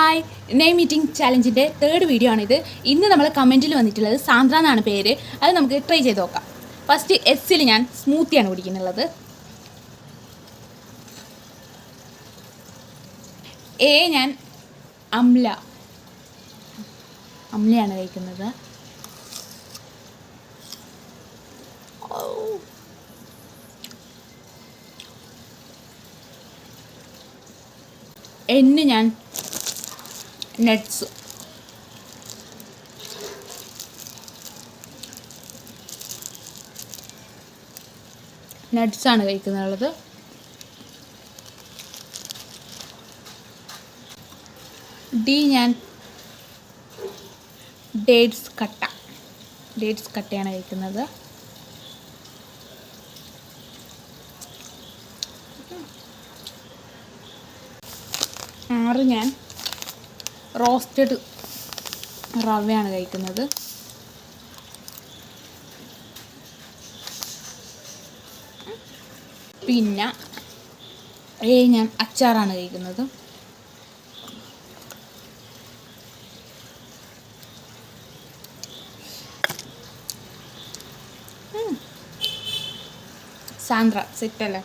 Hi, name meeting ചാലഞ്ചിൻ്റെ third video ആണിത്. ഇന്ന് നമ്മൾ കമൻറ്റിൽ വന്നിട്ടുള്ളത് സാന്ദ്ര എന്നാണ് പേര്. അത് നമുക്ക് ട്രൈ ചെയ്ത് നോക്കാം. ഫസ്റ്റ് എസ്സിൽ ഞാൻ സ്മൂത്തിയാണ് കുടിക്കുന്നുള്ളത്. എ ഞാൻ അംലയാണ് കഴിക്കുന്നത്. എന്ന് ഞാൻ നട്ട്സാണ് കഴിക്കുന്നുള്ളത്. ഡി ഞാൻ ഡേറ്റ്സ് കട്ടയാണ് കഴിക്കുന്നത്. ആറ് ഞാൻ റോസ്റ്റഡ് റവയാണ് കഴിക്കുന്നത്. പിന്നെ ഞാൻ അച്ചാറാണ് കഴിക്കുന്നത്. സാന്ദ്ര സെറ്റല്ലേ?